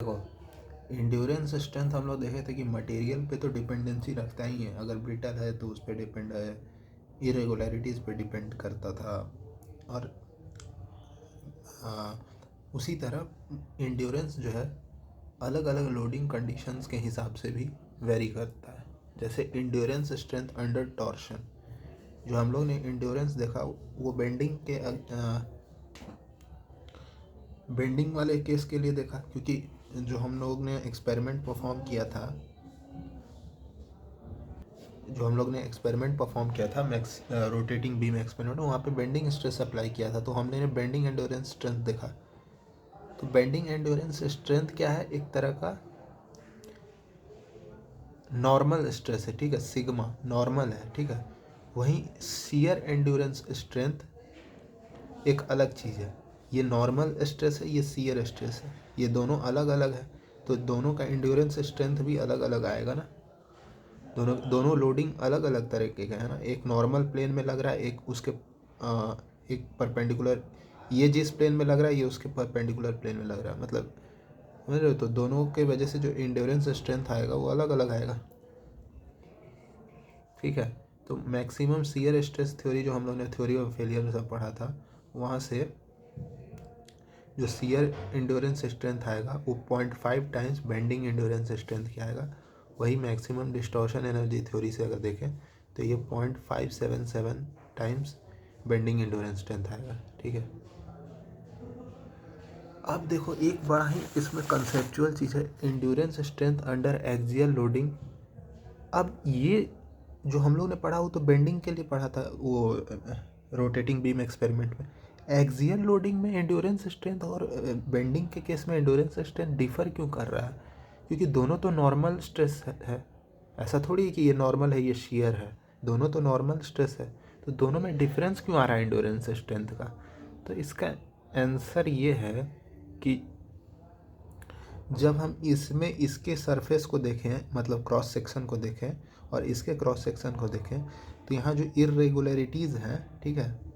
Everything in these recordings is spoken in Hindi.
देखो, इंड्योरेंस स्ट्रेंथ हम लोग देखे थे कि मटेरियल पे तो डिपेंडेंसी रखता ही है, अगर ब्रिटल है तो उस पर डिपेंड है, इरेगुलरिटीज़ पे डिपेंड करता था। और उसी तरह इंड्योरेंस जो है अलग अलग लोडिंग कंडीशंस के हिसाब से भी वेरी करता है। जैसे इंड्योरेंस स्ट्रेंथ अंडर टॉर्शन, जो हम लोग ने इंड्योरेंस देखा वो बेंडिंग वाले केस के लिए देखा, क्योंकि जो हम लोग ने एक्सपेरिमेंट परफॉर्म किया था मैक्स रोटेटिंग बीम एक्सपेरिमेंट, वहाँ पे बेंडिंग स्ट्रेस अप्लाई किया था, तो हमने बेंडिंग एंड्योरेंस स्ट्रेंथ देखा। तो बेंडिंग एंड्योरेंस स्ट्रेंथ क्या है, एक तरह का नॉर्मल स्ट्रेस है, ठीक है, सिग्मा नॉर्मल है, ठीक है। वहीं शियर एंड्योरेंस स्ट्रेंथ एक अलग चीज़ है, ये नॉर्मल स्ट्रेस है, ये शियर स्ट्रेस है, ये दोनों अलग अलग है, तो दोनों का एंड्योरेंस स्ट्रेंथ भी अलग अलग आएगा ना। दोनों लोडिंग अलग अलग तरीके का है ना, एक नॉर्मल प्लेन में लग रहा है, एक उसके एक परपेंडिकुलर, ये जिस प्लेन में लग रहा है ये उसके परपेंडिकुलर प्लेन में लग रहा है, मतलब समझ रहे हो। तो दोनों के वजह से जो एंड्योरेंस स्ट्रेंथ आएगा वो अलग अलग आएगा, ठीक है। तो मैक्सिमम शियर स्ट्रेस थ्योरी जो हम लोग ने थ्योरी ऑफ फेलियर में सब पढ़ा था, वहाँ से जो शियर एंड्योरेंस स्ट्रेंथ आएगा वो 0.5 टाइम्स बेंडिंग एंड्योरेंस स्ट्रेंथ क्या आएगा। वही मैक्सिमम डिस्टॉर्शन एनर्जी थ्योरी से अगर देखें तो ये 0.577 टाइम्स बेंडिंग एंड्योरेंस स्ट्रेंथ आएगा, ठीक है। अब देखो एक बड़ा ही इसमें कंसेप्चुअल चीज़ है, endurance strength under axial loading. अब ये जो हम लोग ने पढ़ा वो तो बेंडिंग के लिए पढ़ा था, वो रोटेटिंग बीम एक्सपेरिमेंट में। एक्सियल लोडिंग में एंड्योरेंस स्ट्रेंथ और बेंडिंग के केस में एंड्योरेंस स्ट्रेंथ डिफर क्यों कर रहा है, क्योंकि दोनों तो नॉर्मल स्ट्रेस है। ऐसा थोड़ी है कि ये नॉर्मल है ये शियर है, दोनों तो नॉर्मल स्ट्रेस है, तो दोनों में डिफरेंस क्यों आ रहा है एंड्योरेंस स्ट्रेंथ का। तो इसका आंसर ये है कि जब हम इसमें इसके सरफेस को देखें, मतलब क्रॉस सेक्शन को देखें और इसके क्रॉस सेक्शन को देखें, तो यहाँ जो इरेगुलरिटीज़ हैं, ठीक है,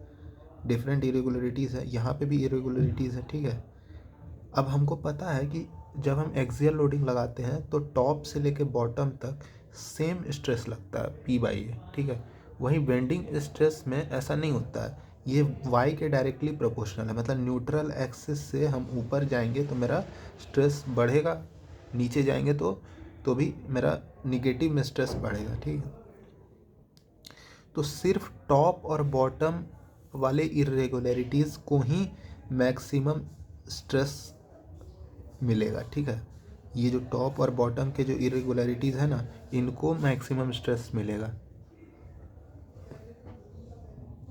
डिफरेंट इरेगुलरिटीज़ है, यहाँ पे भी इरेगुलरिटीज़ है, ठीक है। अब हमको पता है कि जब हम एक्सियल लोडिंग लगाते हैं तो टॉप से लेके बॉटम तक सेम स्ट्रेस लगता है P/A, ठीक है। वहीं बेंडिंग स्ट्रेस में ऐसा नहीं होता है, ये y के डायरेक्टली प्रोपोर्शनल है, मतलब न्यूट्रल एक्सिस से हम ऊपर जाएंगे तो मेरा स्ट्रेस बढ़ेगा, नीचे जाएंगे तो भी मेरा निगेटिव में स्ट्रेस बढ़ेगा, ठीक है। तो सिर्फ टॉप और बॉटम वाले इरेगुलरिटीज़ को ही मैक्सिमम स्ट्रेस मिलेगा, ठीक है। ये जो टॉप और बॉटम के जो इरेगुलरिटीज़ है ना, इनको मैक्सिमम स्ट्रेस मिलेगा।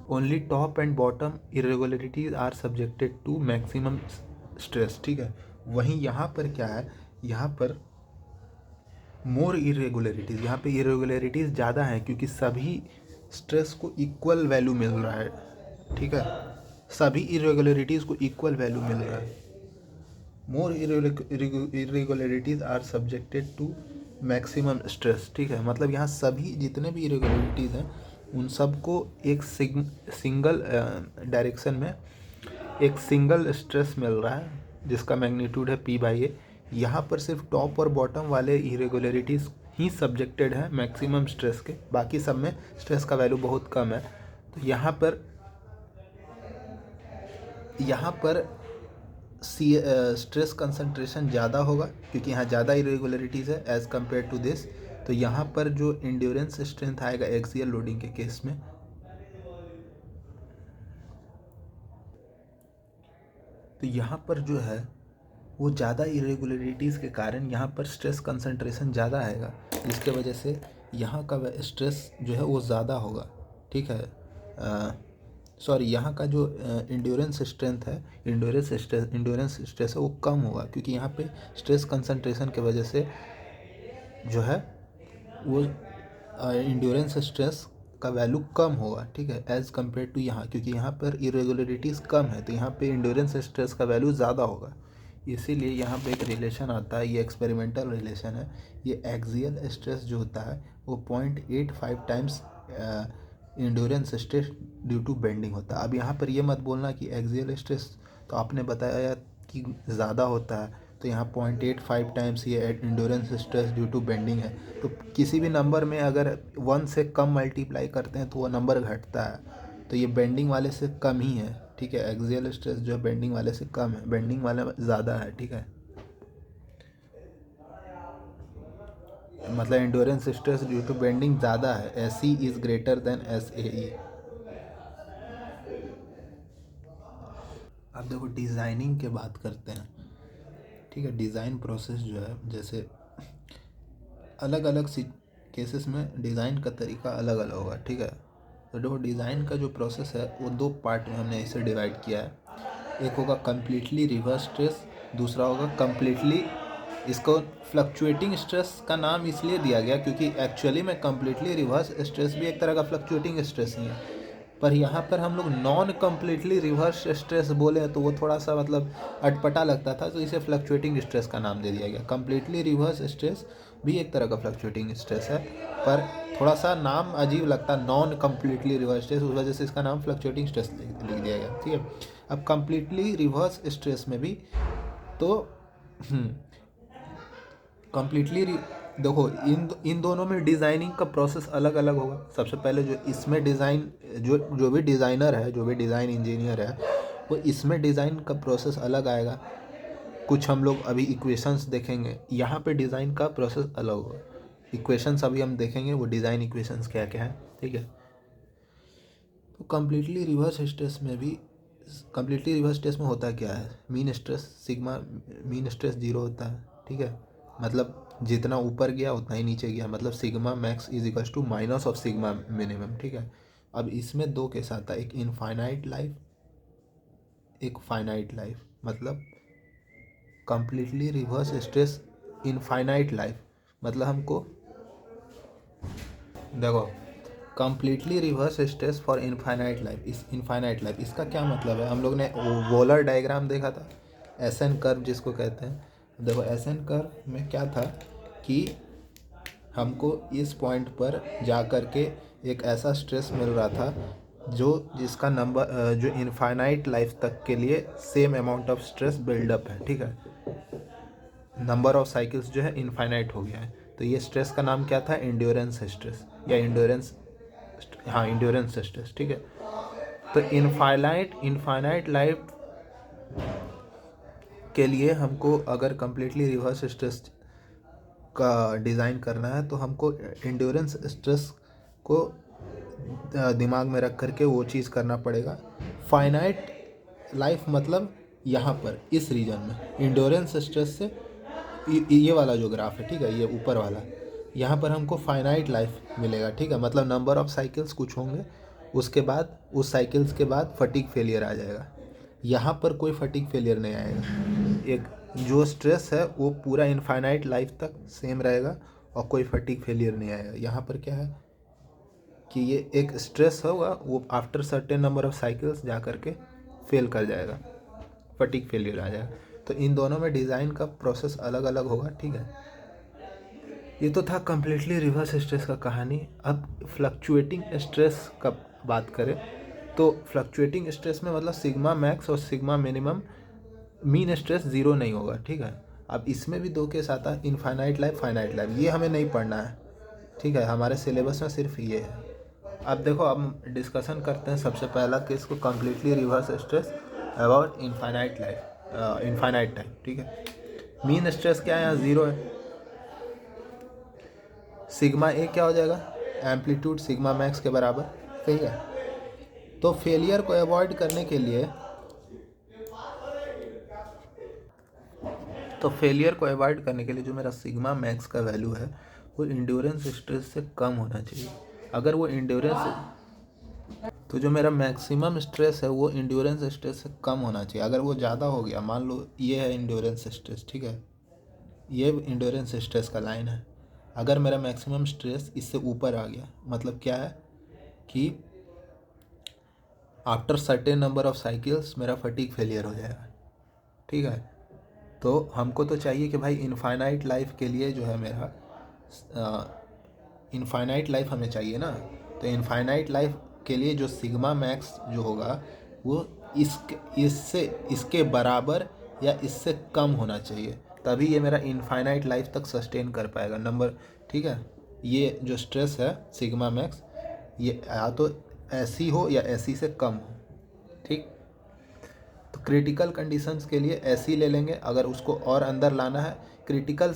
Only top and bottom irregularities are subjected to maximum stress, ठीक है। वहीं यहाँ पर क्या है, यहाँ पर मोर इरेगुलरिटीज़, यहाँ पे इरेगुलरिटीज़ ज़्यादा हैं क्योंकि सभी स्ट्रेस को इक्वल वैल्यू मिल रहा है, ठीक है। सभी इरेगुलरिटीज़ को इक्वल वैल्यू मिल रहा है। More irregularities are subjected to maximum stress, ठीक है। मतलब यहाँ सभी जितने भी इरेगुलरिटीज़ हैं उन सबको एक सिंगल डायरेक्शन में एक सिंगल स्ट्रेस मिल रहा है जिसका मैग्नीट्यूड है P/A। यहाँ पर सिर्फ टॉप और बॉटम वाले इरेगुलरिटीज़ ही सब्जेक्टेड है मैक्सिमम स्ट्रेस के, बाकी सब में स्ट्रेस का वैल्यू बहुत कम है। तो यहाँ पर स्ट्रेस कंसंट्रेशन ज़्यादा होगा क्योंकि यहाँ ज़्यादा इरेगुलरिटीज़ है एज़ कम्पेयर टू दिस। तो यहाँ पर जो एंड्योरेंस स्ट्रेंथ आएगा एक्सियल लोडिंग के केस में, तो यहाँ पर जो है वो ज़्यादा इरेगुलरिटीज़ के कारण यहाँ पर स्ट्रेस कंसंट्रेशन ज़्यादा आएगा, जिसके वजह से यहाँ का स्ट्रेस जो है वो ज़्यादा होगा, ठीक है। सॉरी, यहाँ का जो एंड्योरेंस स्ट्रेंथ है, एंड्योरेंस स्ट्रेस है वो कम होगा क्योंकि यहाँ पे स्ट्रेस कंसंट्रेशन के वजह से जो है वो एंड्योरेंस स्ट्रेस का वैल्यू कम होगा, ठीक है, एज़ कम्पेयर टू यहाँ, क्योंकि यहाँ पर इरेगुलरिटीज़ कम है तो यहाँ पे एंड्योरेंस स्ट्रेस का वैल्यू ज़्यादा होगा। इसीलिए यहाँ पे एक रिलेशन आता है, ये एक्सपेरिमेंटल रिलेशन है। ये एक्सियल स्ट्रेस जो होता है वो 0.85 times endurance stress due to bending होता है। अब यहाँ पर ये मत बोलना कि एक्सियल स्ट्रेस तो आपने बताया कि ज़्यादा होता है, तो यहाँ 0.85 टाइम्स ये endurance stress due to bending है। तो किसी भी नंबर में अगर 1 से कम मल्टीप्लाई करते हैं तो वो नंबर घटता है, तो ये बेंडिंग वाले से कम ही है, ठीक है। एक्सियल स्ट्रेस जो है बेंडिंग वाले से कम है, बेंडिंग वाले ज़्यादा है, ठीक है। मतलब endurance stress due to bending ज़्यादा है, S E is greater than S A E. अब देखो डिज़ाइनिंग के बात करते हैं, ठीक है। डिज़ाइन प्रोसेस जो है, जैसे अलग अलग केसेस में डिज़ाइन का तरीका अलग अलग होगा, ठीक है। तो देखो डिज़ाइन का जो प्रोसेस है वो 2 पार्ट में हमने इसे डिवाइड किया है। एक होगा कम्प्लीटली रिवर्स स्ट्रेस, दूसरा होगा कम्प्लीटली, इसको फ्लक्चुएटिंग स्ट्रेस का नाम इसलिए दिया गया क्योंकि एक्चुअली में कम्प्लीटली रिवर्स स्ट्रेस भी एक तरह का फ्लक्चुएटिंग स्ट्रेस ही है, पर यहाँ पर हम लोग नॉन कम्प्लीटली रिवर्स स्ट्रेस बोले तो वो थोड़ा सा मतलब अटपटा लगता था, तो इसे फ्लक्चुएटिंग स्ट्रेस का नाम दे दिया गया। कम्प्लीटली रिवर्स स्ट्रेस भी एक तरह का फ्लक्चुएटिंग स्ट्रेस है, पर थोड़ा सा नाम अजीब लगता, नॉन कम्प्लीटली रिवर्स स्ट्रेस, उस वजह से इसका नाम फ्लक्चुएटिंग स्ट्रेस लिख दिया गया, ठीक है। अब कम्प्लीटली रिवर्स स्ट्रेस में भी तो कम्प्लीटली देखो इन दोनों में डिज़ाइनिंग का प्रोसेस अलग अलग होगा। सबसे पहले जो इसमें डिज़ाइन जो भी डिज़ाइनर है, जो भी डिज़ाइन इंजीनियर है, वो इसमें डिज़ाइन का प्रोसेस अलग आएगा। कुछ हम लोग अभी इक्वेशंस देखेंगे, यहाँ पे डिज़ाइन का प्रोसेस अलग होगा। इक्वेशंस अभी हम देखेंगे, वो डिज़ाइन इक्वेशंस क्या क्या है, ठीक है। तो कम्प्लीटली रिवर्स स्ट्रेस में भी, कम्प्लीटली रिवर्स स्ट्रेस में होता क्या है, mean stress sigma, mean stress 0 होता है, ठीक है। मतलब जितना ऊपर गया उतना ही नीचे गया, मतलब sigma max is equals to minus of sigma minimum, ठीक है। अब इसमें 2 केस आता है, एक इनफाइनाइट लाइफ, एक फाइनाइट लाइफ। मतलब completely reverse stress infinite life, मतलब हमको देखो completely reverse stress for infinite life, इस इनफाइनाइट लाइफ इसका क्या मतलब है, हम लोग ने वोलर डायग्राम देखा था, एस एन कर्व जिसको कहते हैं। देखो एस एन कर्व में क्या था कि हमको इस पॉइंट पर जा कर के एक ऐसा स्ट्रेस मिल रहा था जो जिसका नंबर जो इनफाइनाइट लाइफ तक के लिए same amount of stress buildup है, ठीक है। नंबर ऑफ साइकिल्स जो है इनफाइनाइट हो गया है, तो ये स्ट्रेस का नाम क्या था, एंड्योरेंस स्ट्रेस या एंड्योरेंस, हाँ एंड्योरेंस स्ट्रेस, ठीक है। तो इनफाइनाइट लाइफ के लिए हमको अगर कम्प्लीटली रिवर्स स्ट्रेस का डिज़ाइन करना है तो हमको एंड्योरेंस स्ट्रेस को दिमाग में रख करके वो चीज़ करना पड़ेगा। फाइनाइट लाइफ मतलब यहाँ पर इस रीजन में एंड्योरेंस स्ट्रेस से ये वाला जो ग्राफ है, ठीक है, ये ऊपर वाला, यहाँ पर हमको फाइनाइट लाइफ मिलेगा, ठीक है। मतलब नंबर ऑफ साइकिल्स कुछ होंगे, उसके बाद उस साइकिल्स के बाद फटीग फेलियर आ जाएगा। यहाँ पर कोई फटीग फेलियर नहीं आएगा, एक जो स्ट्रेस है वो पूरा इनफाइनाइट लाइफ तक सेम रहेगा और कोई फटीग फेलियर नहीं आएगा। यहाँ पर क्या है कि ये एक स्ट्रेस होगा, वो after certain number of cycles जा कर के फेल कर जाएगा, फटीग फेलियर आ जाएगा। तो इन दोनों में डिज़ाइन का प्रोसेस अलग अलग होगा, ठीक है। ये तो था कम्प्लीटली रिवर्स स्ट्रेस का कहानी। अब फ्लक्चुएटिंग स्ट्रेस का बात करें तो फ्लक्चुएटिंग स्ट्रेस में मतलब सिग्मा मैक्स और सिग्मा मिनिमम, मीन स्ट्रेस 0 नहीं होगा, ठीक है। अब इसमें भी 2 केस आता है, इनफाइनाइट लाइफ, फाइनाइट लाइफ, ये हमें नहीं पढ़ना है, ठीक है, हमारे सिलेबस में सिर्फ ये है। अब देखो अब डिस्कशन करते हैं सबसे पहला केस को, completely reverse stress about infinite life, infinite time, ठीक है। मीन स्ट्रेस क्या है, यहाँ 0 है। सिग्मा ए क्या हो जाएगा, एम्पलीट्यूड सिग्मा मैक्स के बराबर, सही है। तो फेलियर को अवॉइड करने के लिए, जो मेरा सिग्मा मैक्स का वैल्यू है वो इंड्योरेंस स्ट्रेस से कम होना चाहिए। अगर वो तो जो मेरा मैक्सिमम स्ट्रेस है वो इंड्योरेंस स्ट्रेस से कम होना चाहिए। अगर वो ज़्यादा हो गया, मान लो ये है इंड्योरेंस स्ट्रेस, ठीक है, ये इंड्योरेंस स्ट्रेस का लाइन है, अगर मेरा मैक्सिमम स्ट्रेस इससे ऊपर आ गया, मतलब क्या है कि after certain number of cycles मेरा फटीग फेलियर हो जाएगा, ठीक है। तो हमको तो चाहिए कि भाई इनफाइनाइट लाइफ के लिए जो है मेरा इनफाइनाइट लाइफ हमें चाहिए ना, तो इनफाइनाइट लाइफ के लिए जो सिग्मा मैक्स जो होगा वो इसके बराबर या इससे कम होना चाहिए। तभी ये मेरा इनफाइनाइट लाइफ तक सस्टेन कर पाएगा। नंबर, ठीक है, ये जो स्ट्रेस है सिग्मा मैक्स, ये या तो ऐसी हो या ऐसी से कम हो, ठीक। तो क्रिटिकल कंडीशंस के लिए ऐसी ले लेंगे। अगर उसको और अंदर लाना है, क्रिटिकल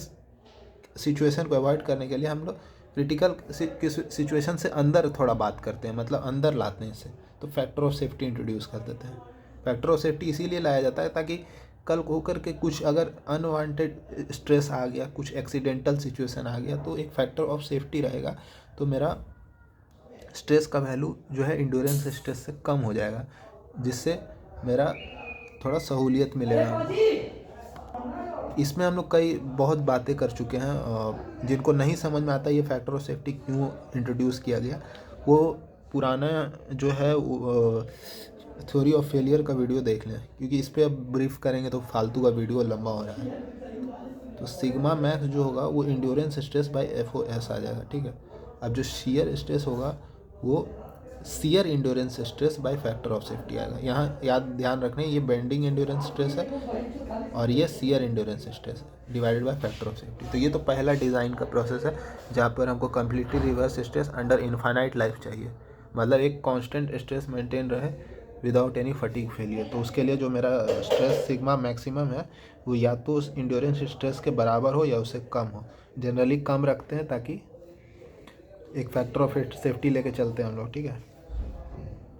सिचुएशन को अवॉइड करने के लिए हम लोग क्रिटिकल सिचुएशन से अंदर थोड़ा बात करते हैं, मतलब अंदर लाते हैं इसे, तो फैक्टर ऑफ सेफ्टी इंट्रोड्यूस कर देते हैं। फैक्टर ऑफ सेफ्टी इसीलिए लाया जाता है ताकि कल को होकर के कुछ अगर अनवांटेड स्ट्रेस आ गया, कुछ एक्सीडेंटल सिचुएशन आ गया, तो एक फैक्टर ऑफ सेफ्टी रहेगा, तो मेरा स्ट्रेस का वैल्यू जो है इंड्योरेंस स्ट्रेस से कम हो जाएगा, जिससे मेरा थोड़ा सहूलियत मिलेगा। इसमें हम लोग कई बहुत बातें कर चुके हैं। जिनको नहीं समझ में आता ये फैक्टर ऑफ सेफ्टी क्यों इंट्रोड्यूस किया गया, वो पुराना जो है थ्योरी ऑफ फेलियर का वीडियो देख लें, क्योंकि इस पर अब ब्रीफ करेंगे तो फालतू का वीडियो लंबा हो रहा है। तो सिग्मा मैक्स जो होगा वो इंड्योरेंस स्ट्रेस बाय FOS आ जाएगा, ठीक है। अब जो शियर स्ट्रेस होगा वो shear endurance stress by factor of safety आएगा। यहाँ ध्यान रखना, ये बेंडिंग इंड्योरेंस स्ट्रेस है और ये शियर इंड्योरेंस स्ट्रेस है divided by factor of safety. तो ये तो पहला डिज़ाइन का प्रोसेस है जहाँ पर हमको completely reverse stress under infinite life चाहिए, मतलब एक कांस्टेंट स्ट्रेस मेंटेन रहे विदाउट एनी फटीग फेलियर। तो उसके लिए जो मेरा स्ट्रेस सिग्मा मैक्सिमम है वो या तो उस इंड्योरेंस स्ट्रेस के बराबर हो या उससे कम हो। जनरली कम रखते हैं ताकि एक फैक्टर ऑफ सेफ्टी लेके चलते हैं हम लोग, ठीक है।